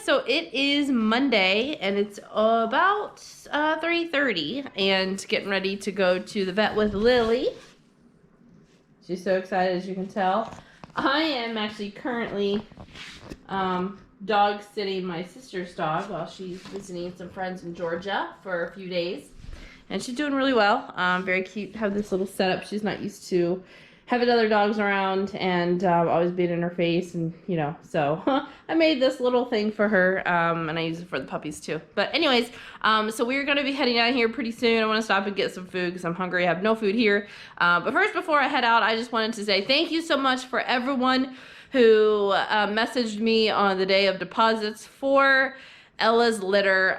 So it is Monday and it's about 3:30 and getting ready to go to the vet with Lily. She's so excited, as you can tell. I am actually currently dog sitting my sister's dog while she's visiting some friends in Georgia for a few days. And she's doing really well. Very cute, have this little setup. She's not used to having other dogs around and always being in her face, and you know, so I made this little thing for her, and I use it for the puppies too. But anyways, so we're gonna be heading out here pretty soon. I want to stop and get some food because I'm hungry. I have no food here. But first, before I head out, I just wanted to say thank you so much for everyone who messaged me on the day of deposits for Ella's litter.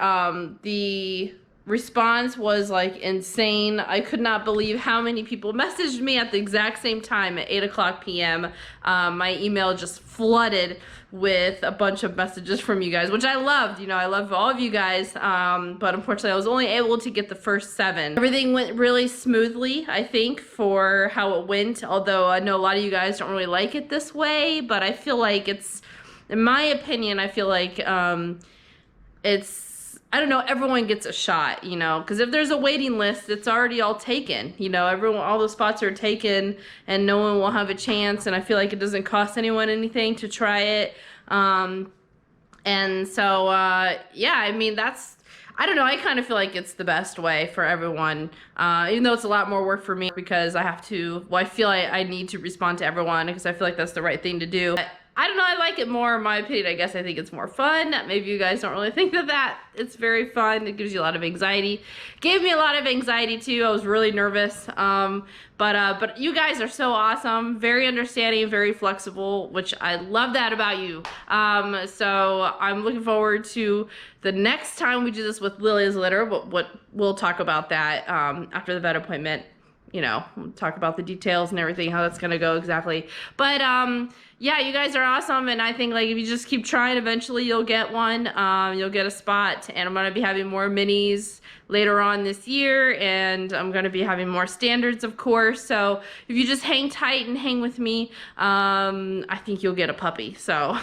The response was like insane. I could not believe how many people messaged me at the exact same time at 8:00 p.m. My email just flooded with a bunch of messages from you guys, which I loved. You know, I love all of you guys, but unfortunately I was only able to get the first 7. Everything went really smoothly, I think, for how it went, although I know a lot of you guys don't really like it this way, but I feel like it's, in my opinion, I feel like it's, I don't know, everyone gets a shot, you know, because if there's a waiting list, it's already all taken, you know, all the spots are taken and no one will have a chance, and I feel like it doesn't cost anyone anything to try it, and so, yeah, I mean, I don't know, I kind of feel like it's the best way for everyone, even though it's a lot more work for me because I have to, well, I feel like I need to respond to everyone because I feel like that's the right thing to do. But I don't know, I like it more, in my opinion. I guess I think it's more fun. Maybe you guys don't really think that it's very fun. It gives you a lot of anxiety. Gave me a lot of anxiety too. I was really nervous. But you guys are so awesome, very understanding, very flexible, which I love that about you. So I'm looking forward to the next time we do this with Lily's litter. We'll talk about that after the vet appointment. You know, we'll talk about the details and everything, how that's gonna go exactly. But yeah, you guys are awesome, and I think like if you just keep trying, eventually you'll get one. You'll get a spot, and I'm gonna be having more minis later on this year, and I'm gonna be having more standards, of course. So if you just hang tight and hang with me, I think you'll get a puppy. So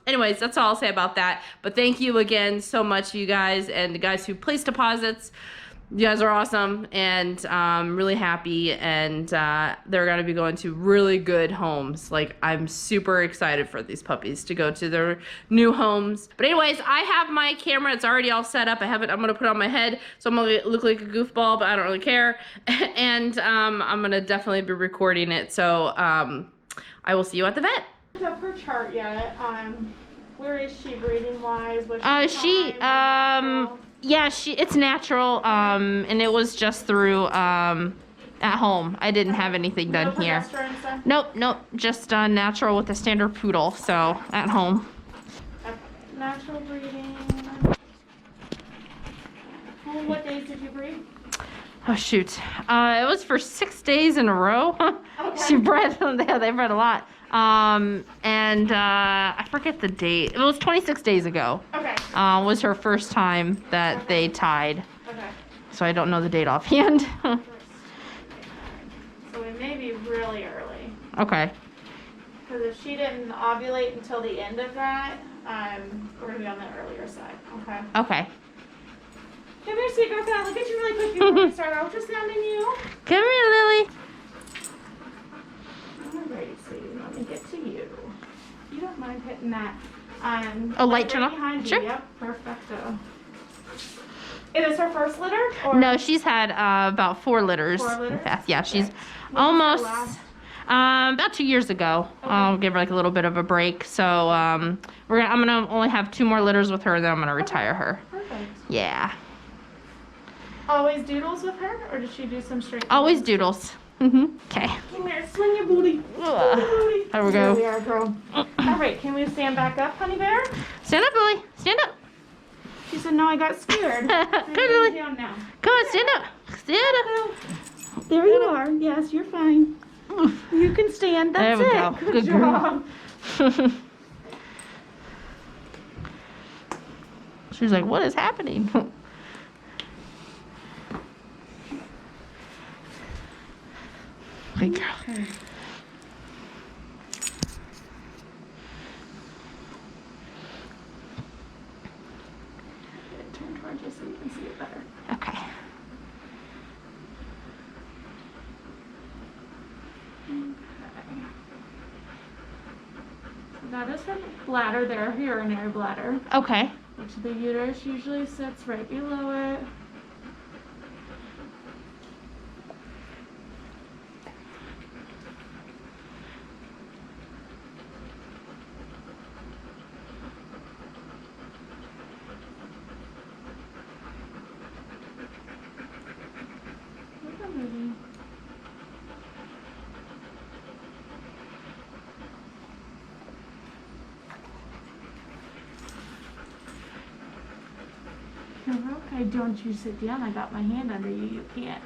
anyways, that's all I'll say about that. But thank you again so much, you guys, and the guys who placed deposits. You guys are awesome, and I'm really happy, and they're going to be going to really good homes. Like, I'm super excited for these puppies to go to their new homes. But anyways, I have my camera. It's already all set up. I'm going to put it on my head, so I'm going to look like a goofball, but I don't really care. And I'm going to definitely be recording it, so I will see you at the vet. Up her chart yet. Where is she breeding-wise? Yeah, it's natural, and it was just through, at home. I didn't have anything done here. Nope, just natural with a standard poodle, so at home. Natural breeding. Well, what days did you breed? Oh, shoot. It was for 6 days in a row. Okay. She bred, they bred a lot. And I forget the date. It was 26 days ago. Okay. Was her first time that they tied. Okay. So I don't know the date offhand. So we may be really early. Okay. Because if she didn't ovulate until the end of that, we're going to be on the earlier side. Okay. Okay. Come here, sweet girl. Can I look at you really quick before we start ultrasounding you? Come here, Lily. Alright, sweetie. Let me get to you. You don't mind hitting that light turn off? behind Sure. you. Yep, perfecto. It is her first litter? Or No, she's had about 4 litters. 4 litters? Yeah, she's Okay. When was almost her last? about 2 years ago. Okay. I'll give her like a little bit of a break. So I'm gonna only have 2 more litters with her, and then I'm gonna retire her. Perfect. Yeah. Always doodles with her, or does she do some straight? Always doodles. Okay. Come here, swing your booty. Ugh. There we go. There we are, girl. All right, can we stand back up, honey bear? Stand up, Lily. Stand up. She said, no, I got scared. Come, Lily. Down now. Come on, stand up. Stand up. There you are. Yes, you're fine. You can stand. That's There we it. go. Good job. Girl. She's like, what is happening? Good girl. Okay. card just so you can see it better. Okay. Okay. So that is her bladder there, her urinary bladder, Okay. which the uterus usually sits right below it. Okay, don't you sit down. I got my hand under you. You can't.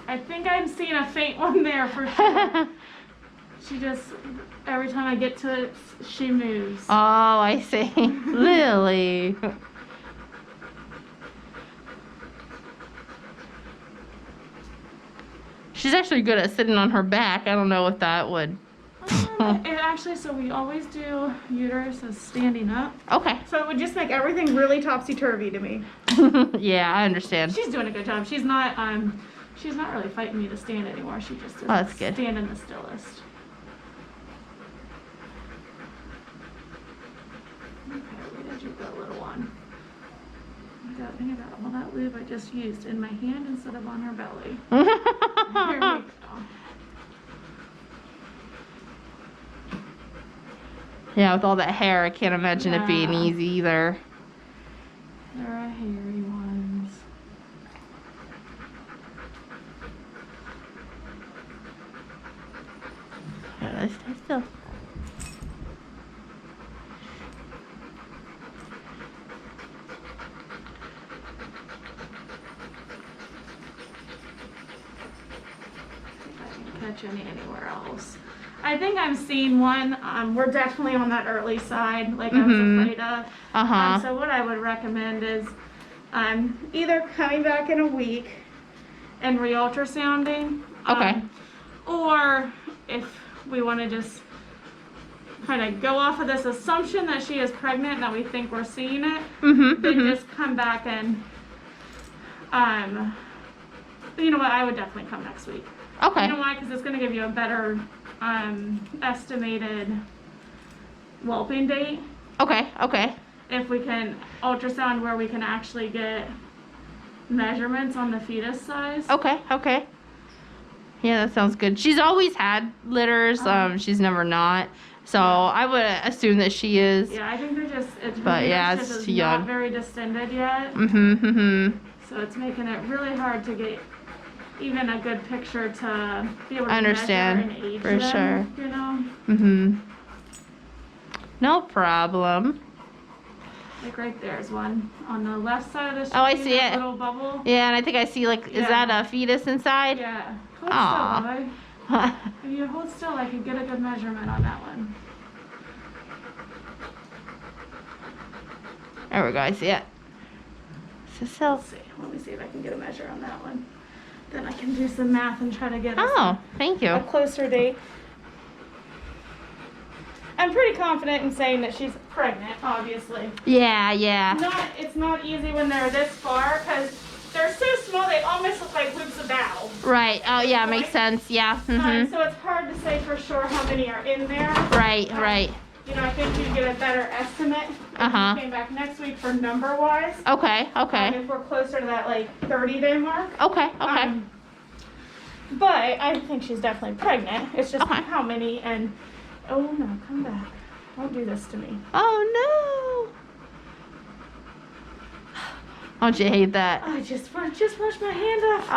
I think I'm seeing a faint one there for sure. She just, every time I get to it, she moves. Oh, I see. Lily. She's actually good at sitting on her back. I don't know if that would. It actually, so we always do uterus as standing up. Okay. So it would just make everything really topsy-turvy to me. Yeah, I understand. She's doing a good job. She's not really fighting me to stand anymore. She just is that's good. standing the stillest. Okay, where did you go, little one? Think about all that lube I just used in my hand instead of on her belly. Here we go. Yeah, with all that hair, I can't imagine it being Yeah. easy either. There are hairy ones. Yeah, stay still. Catch any anywhere else. I think I'm seeing one. We're definitely on that early side, like I was afraid of. Uh-huh. So what I would recommend is either coming back in a week and re-ultrasounding. Okay. Or if we want to just kind of go off of this assumption that she is pregnant, that we think we're seeing it, then just come back and, you know what, I would definitely come next week. Okay. You know why? Because it's going to give you a better estimated whelping date. Okay. Okay. If we can ultrasound where we can actually get measurements on the fetus size. Okay. Okay. Yeah, that sounds good. She's always had litters. She's never not. So I would assume that she is. Yeah, I think they're just. But yeah, it's just too young. Not very distended yet. So it's making it really hard to get even a good picture to be able to Understand, measure and age for them, sure. you know? No problem. Like right there's one on the left side of the Oh, I screen, see that it. little bubble. Yeah, and I think I see, like, is Yeah. that a fetus inside? Yeah. Hold Aw. still, bud. If you hold still, I can get a good measurement on that one. There we go, I see it. So, Let's see. Let me see if I can get a measure on that one. Then I can do some math and try to get us oh, thank you. a closer date. I'm pretty confident in saying that she's pregnant, obviously. Yeah, yeah. It's not easy when they're this far because they're so small they almost look like loops of bow. Right. Oh, yeah, makes sense. Yeah. So it's hard to say for sure how many are in there. Right, right. You know, I think you'd get a better estimate if you came back next week for number-wise. Okay, okay. If we're closer to that, like, 30-day mark. Okay, okay. But I think she's definitely pregnant. It's just how many and... Oh, no, come back. Don't do this to me. Oh, no. Don't you hate that? I just brushed my hand off.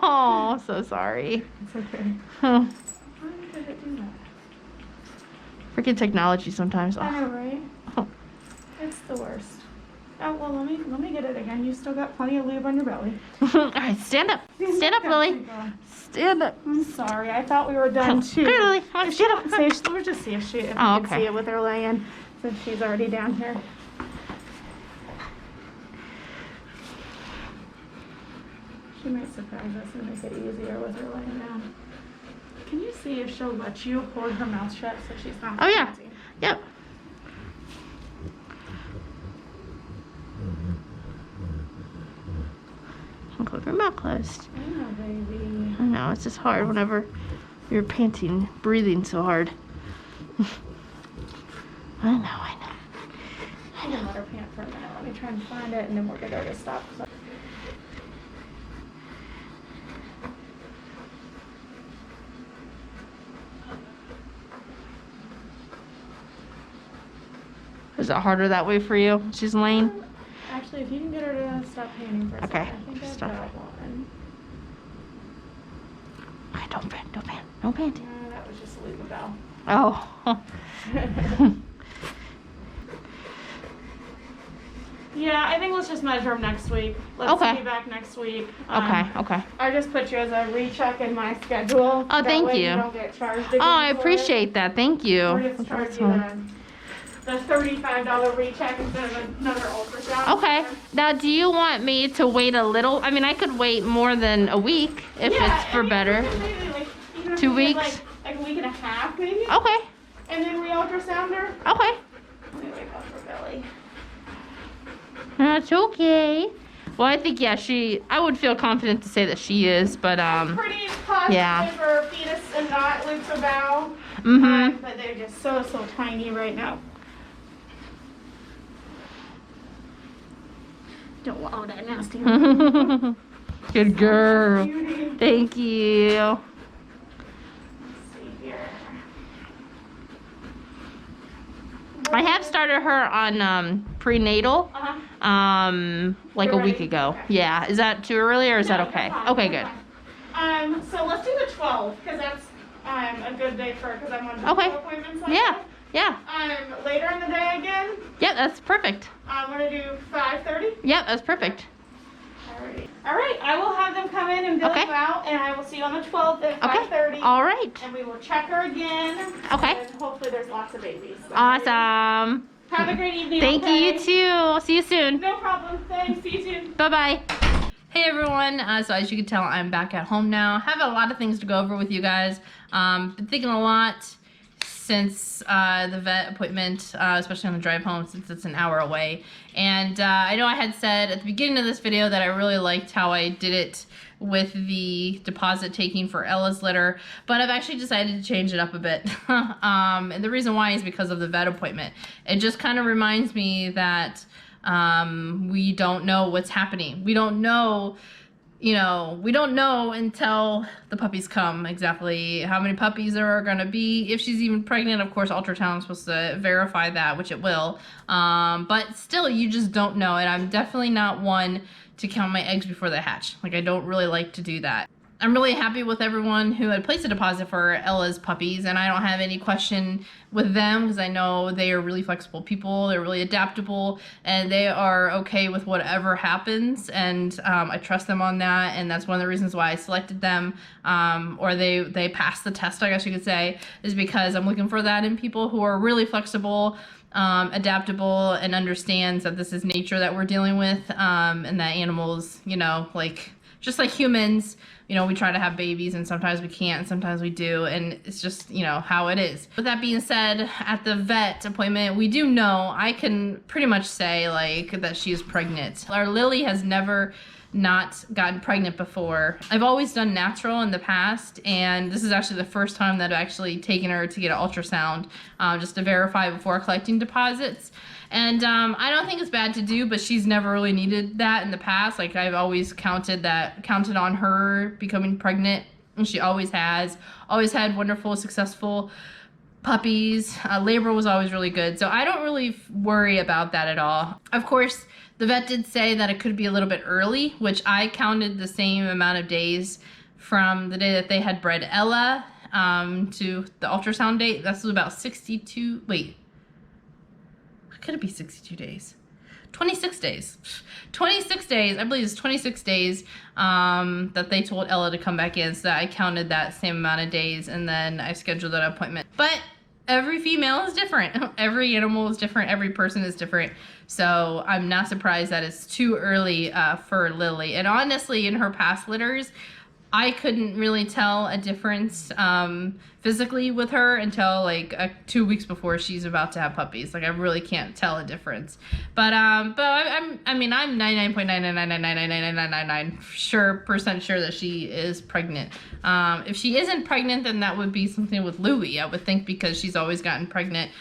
Oh, so sorry. It's okay. Oh, Why did it do that? freaking technology sometimes. I Oh. know, right? It's the worst. Oh, well, let me get it again. You still got plenty of lube on your belly. All right, stand up. Stand up, Lily. Stand up. I'm sorry. I thought we were done too. Here, Lily. Come on, stand up. We'll just see if you Oh, can okay. see it with her laying, since she's already down here. She might surprise us and make it easier with her laying down. Can you see if she'll let you hold her mouth shut so she's not Oh, yeah. panting? Yep. I'll keep her mouth closed. I know, baby. I know, it's just hard whenever you're panting, breathing so hard. I know. I can let her pant for a minute. Let me try and find it, and then we'll get her to stop. Is it harder that way for you? She's laying? Actually, if you can get her to stop panting for a Okay, second, I think I've stop. got one. Okay, don't pant. No panting. No, that was just a leave bell. Oh. Yeah, I think let's just measure them next week. Let's Okay. be back next week. Okay. I just put you as a recheck in my schedule. Oh, That thank way you. You don't get charged Oh, again I for appreciate that. Thank it. you. We're just charge you the $35 recheck instead of another ultrasound. Okay. Now, do you want me to wait a little? I mean, I could wait more than a week if Yeah, it's for I mean, better. maybe, like, even if 2 we did, weeks? Like a week and a half, maybe. Okay. And then re-ultrasound her. Okay. Let me wake up for Billy. That's okay. Well, I think, yeah, I would feel confident to say that she is, but, Pretty positive yeah. for fetus and not loops of bowel. mm-hmm. But they're just so tiny right now. Don't want that nasty. Good girl. Beauty. Thank you. Let's see here. I have started her on prenatal like You're a week ready? ago. Okay. Yeah. Is that too early or is No, that okay? you're fine, Okay, you're good. fine. So let's do the 12th because that's a good day for because I'm on Okay. doctor appointments. Like Yeah. that. Yeah. Later in the day again. Yeah, that's perfect. I'm gonna do 5:30. Yeah, that's perfect. Alrighty. All right. I will have them come in and bill Okay. you out, and I will see you on the 12th at Okay. 5:30. All right. And we will check her again. Okay. And hopefully there's lots of babies. So Awesome. Have a great evening. Thank you, okay? you too. See you soon. No problem. Thanks. See you soon. Bye-bye. Hey everyone, so as you can tell, I'm back at home now. Have a lot of things to go over with you guys. Been thinking a lot since the vet appointment, especially on the drive home since it's an hour away. And I know I had said at the beginning of this video that I really liked how I did it with the deposit taking for Ella's litter, but I've actually decided to change it up a bit. And the reason why is because of the vet appointment. It just kind of reminds me that we don't know what's happening. We don't know, we don't know until the puppies come exactly how many puppies there are going to be. If she's even pregnant, of course, ultrasound is supposed to verify that, which it will. But still, you just don't know. And I'm definitely not one to count my eggs before they hatch. Like, I don't really like to do that. I'm really happy with everyone who had placed a deposit for Ella's puppies, and I don't have any question with them because I know they are really flexible people, they're really adaptable, and they are okay with whatever happens, and I trust them on that, and that's one of the reasons why I selected them, or they passed the test, I guess you could say, is because I'm looking for that in people who are really flexible, adaptable, and understands that this is nature that we're dealing with, and that animals, just like humans, we try to have babies and sometimes we can't and sometimes we do, and it's just, how it is. With that being said, at the vet appointment, we do know, I can pretty much say, that she is pregnant. Our Lily has never not gotten pregnant before. I've always done natural in the past, and this is actually the first time that I've actually taken her to get an ultrasound, just to verify before collecting deposits. And I don't think it's bad to do, but she's never really needed that in the past. I've always counted on her becoming pregnant, and she always has. Always had wonderful, successful puppies. Labor was always really good, so I don't really worry about that at all. Of course, the vet did say that it could be a little bit early, which I counted the same amount of days from the day that they had bred Ella to the ultrasound date. This was about 62, wait. Could it be 62 days? 26 days. 26 days, I believe it's 26 days that they told Ella to come back in, so that I counted that same amount of days, and then I scheduled an appointment. But every female is different. Every animal is different. Every person is different. So I'm not surprised that it's too early for Lily. And honestly, in her past litters, I couldn't really tell a difference physically with her until like 2 weeks before she's about to have puppies. Like I really can't tell a difference. But I'm 99.999999999 sure that she is pregnant. If she isn't pregnant, then that would be something with Louie, I would think, because she's always gotten pregnant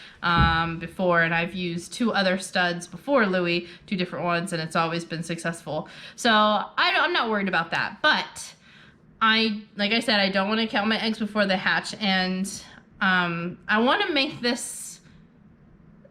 before, and I've used 2 other studs before Louie, 2 different ones, and it's always been successful. So I'm not worried about that. But like I said, I don't want to count my eggs before they hatch, and I want to make this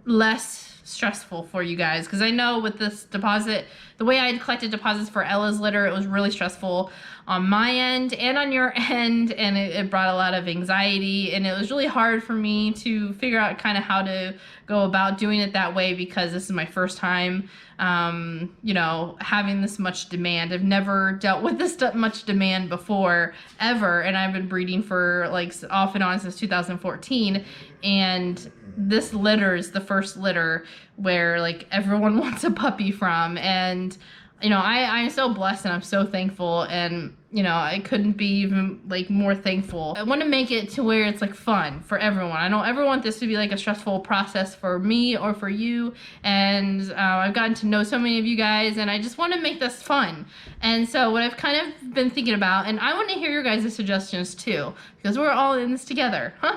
less stressful for you guys, because I know with this deposit, the way I had collected deposits for Ella's litter, it was really stressful on my end and on your end, and it brought a lot of anxiety, and it was really hard for me to figure out kind of how to go about doing it that way, because this is my first time having this much demand. I've never dealt with this much demand before, ever, and I've been breeding for like off and on since 2014, and this litter is the first litter where like everyone wants a puppy from, and I'm so blessed and I'm so thankful, and I couldn't be even like more thankful. I want to make it to where it's like fun for everyone. I don't ever want this to be like a stressful process for me or for you, and I've gotten to know so many of you guys, and I just want to make this fun. And so what I've kind of been thinking about, and I want to hear your guys' suggestions too, because we're all in this together, huh?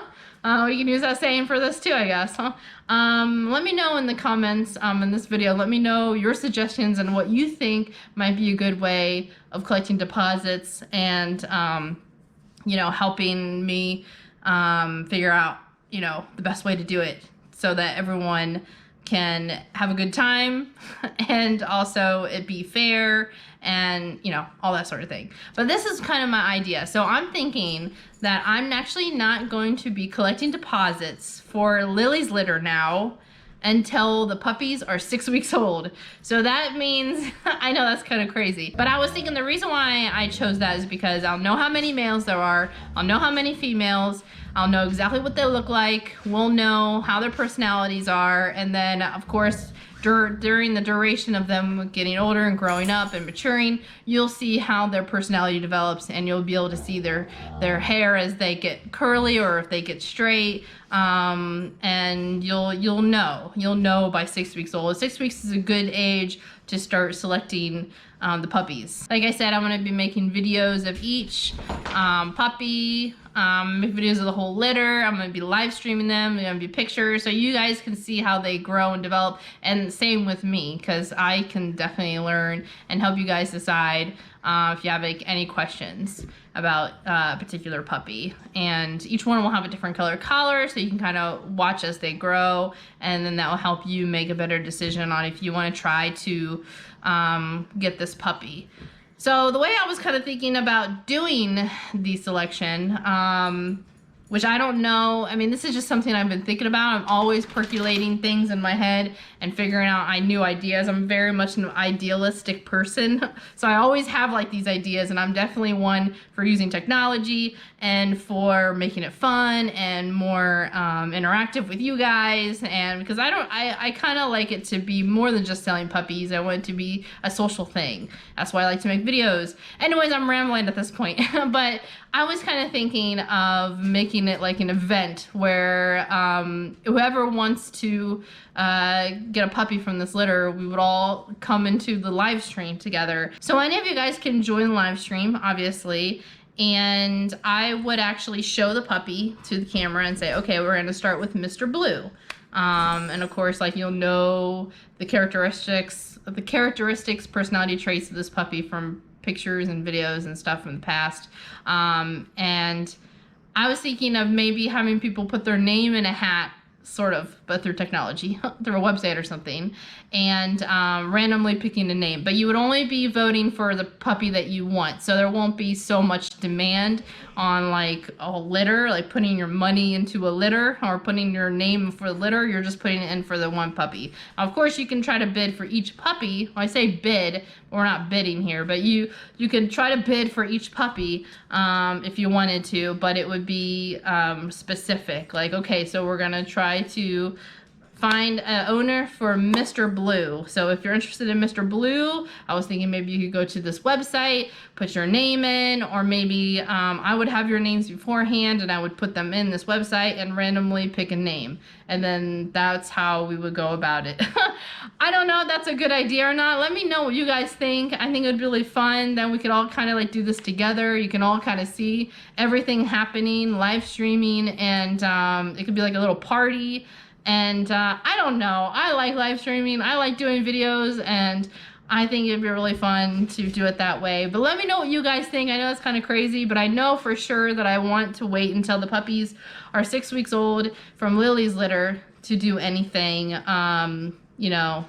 We can use that saying for this too, I guess, huh? Let me know in the comments in this video. Let me know your suggestions and what you think might be a good way of collecting deposits, and helping me figure out the best way to do it so that everyone can have a good time and also it be fair and all that sort of thing. But this is kind of my idea. So I'm thinking that I'm actually not going to be collecting deposits for Lily's litter now until the puppies are 6 weeks old. So that means, I know that's kind of crazy, but I was thinking the reason why I chose that is because I'll know how many males there are, I'll know how many females, I'll know exactly what they look like, we'll know how their personalities are, and then of course during the duration of them getting older and growing up and maturing, you'll see how their personality develops, and you'll be able to see their hair as they get curly or if they get straight, and you'll know by 6 weeks old. 6 weeks is a good age to start selecting the puppies. Like I said, I'm going to be making videos of each puppy, make videos of the whole litter. I'm going to be live streaming them. They're going to be pictures so you guys can see how they grow and develop, and same with me, because I can definitely learn and help you guys decide if you have any questions about a particular puppy. And each one will have a different color so you can kind of watch as they grow, and then that will help you make a better decision on if you want to try to get this puppy. So the way I was kind of thinking about doing the selection, which I don't know, I mean, this is just something I've been thinking about. I'm always percolating things in my head and figuring out new ideas. I'm very much an idealistic person, so I always have like these ideas, and I'm definitely one for using technology and for making it fun and more interactive with you guys, and because I kind of like it to be more than just selling puppies. I want it to be a social thing. That's why I like to make videos. Anyways, I'm rambling at this point, but I was kind of thinking of making it like an event where whoever wants to get a puppy from this litter, we would all come into the live stream together. So any of you guys can join the live stream, obviously, and I would actually show the puppy to the camera and say, okay, we're going to start with Mr. Blue. And of course, like, you'll know the characteristics, personality traits of this puppy from pictures and videos and stuff from the past. And I was thinking of maybe having people put their name in a hat, sort of, but through technology, through a website or something, and randomly picking a name. But you would only be voting for the puppy that you want, so there won't be so much demand on like a litter, like putting your money into a litter or putting your name for the litter. You're just putting it in for the one puppy. Now, of course, you can try to bid for each puppy. Well, I say bid, we're not bidding here, but you can try to bid for each puppy if you wanted to, but it would be specific. Like, okay, so we're gonna try to find an owner for Mr. Blue. So if you're interested in Mr. Blue, I was thinking maybe you could go to this website, put your name in, or maybe I would have your names beforehand and I would put them in this website and randomly pick a name. And then that's how we would go about it. I don't know if that's a good idea or not. Let me know what you guys think. I think it would be really fun. Then we could all kind of like do this together. You can all kind of see everything happening, live streaming, and it could be like a little party. And I don't know, I like live streaming, I like doing videos, and I think it'd be really fun to do it that way. But let me know what you guys think. I know it's kind of crazy, but I know for sure that I want to wait until the puppies are 6 weeks old from Lily's litter to do anything, you know,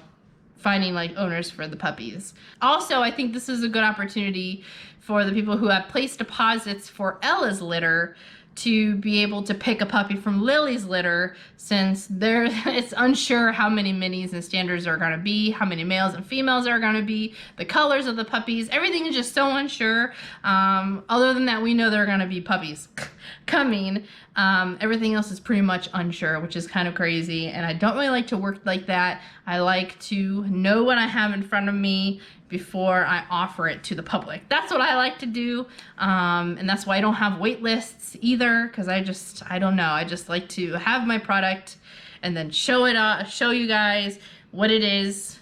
finding like owners for the puppies. Also, I think this is a good opportunity for the people who have placed deposits for Ella's litter to be able to pick a puppy from Lily's litter, since it's unsure how many minis and standards are going to be, how many males and females are going to be, the colors of the puppies. Everything is just so unsure. Other than that, we know there are going to be puppies coming. Everything else is pretty much unsure, which is kind of crazy, and I don't really like to work like that. I like to know what I have in front of me before I offer it to the public. That's what I like to do, and that's why I don't have wait lists either, because I don't know, I just like to have my product and then show you guys what it is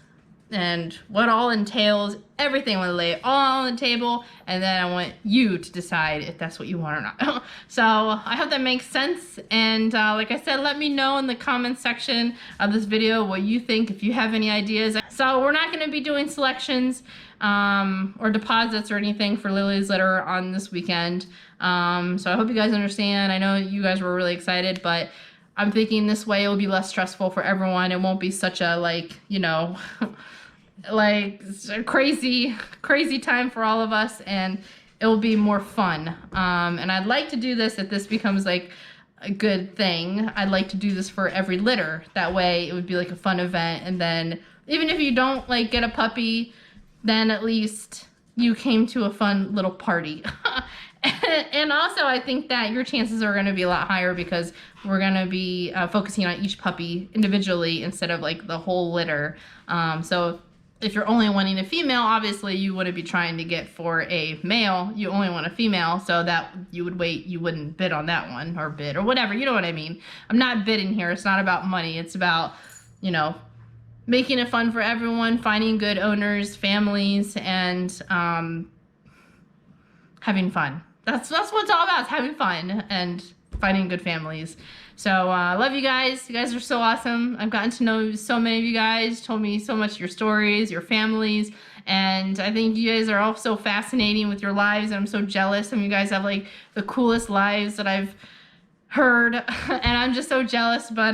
and what all entails, everything. I want to lay it all on the table, and then I want you to decide if that's what you want or not. So I hope that makes sense, and like I said, let me know in the comments section of this video what you think, if you have any ideas. So we're not going to be doing selections or deposits or anything for Lily's litter on this weekend, so I hope you guys understand. I know you guys were really excited, but I'm thinking this way it will be less stressful for everyone. It won't be such a, like, you know, like crazy time for all of us, and it will be more fun. And I'd like to do this, if this becomes like a good thing, I'd like to do this for every litter. That way it would be like a fun event, and then even if you don't like get a puppy, then at least you came to a fun little party. And also, I think that your chances are going to be a lot higher because we're going to be focusing on each puppy individually instead of like the whole litter. So if you're only wanting a female, obviously you wouldn't be trying to get for a male. You only want a female, so that you would wait. You wouldn't bid on that one, or bid or whatever. You know what I mean? I'm not bidding here. It's not about money. It's about, you know, making it fun for everyone, finding good owners, families, and having fun. That's what it's all about, is having fun and finding good families. So love you guys. You guys are so awesome. I've gotten to know so many of you guys, told me so much of your stories, your families, and I think you guys are all so fascinating with your lives, and I'm so jealous. Some of you guys have like the coolest lives that I've heard, and I'm just so jealous, but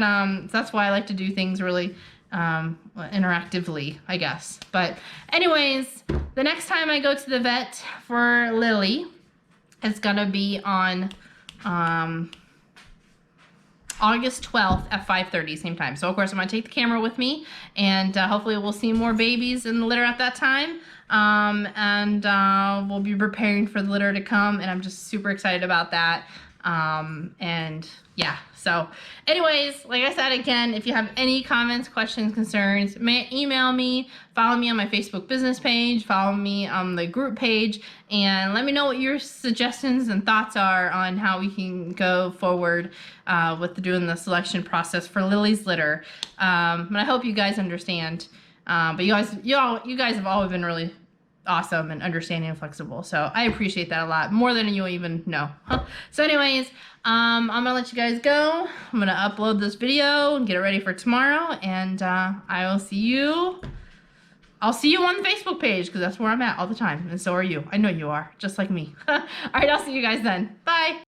that's why I like to do things really interactively, I guess. But anyways, the next time I go to the vet for Lily, it's gonna be on August 12th at 5:30, same time. So of course I'm gonna take the camera with me, and hopefully we'll see more babies in the litter at that time. We'll be preparing for the litter to come, and I'm just super excited about that. And yeah, so anyways, like I said, again, if you have any comments, questions, concerns, email me, follow me on my Facebook business page, follow me on the group page, and let me know what your suggestions and thoughts are on how we can go forward with doing the selection process for Lily's litter. And I hope you guys understand. But you guys have always been really awesome and understanding and flexible, so I appreciate that a lot, more than you even know. So anyways, I'm gonna let you guys go. I'm gonna upload this video and get it ready for tomorrow, and I'll see you on the Facebook page, because that's where I'm at all the time, and so are you. I know you are, just like me. All right, I'll see you guys then. Bye.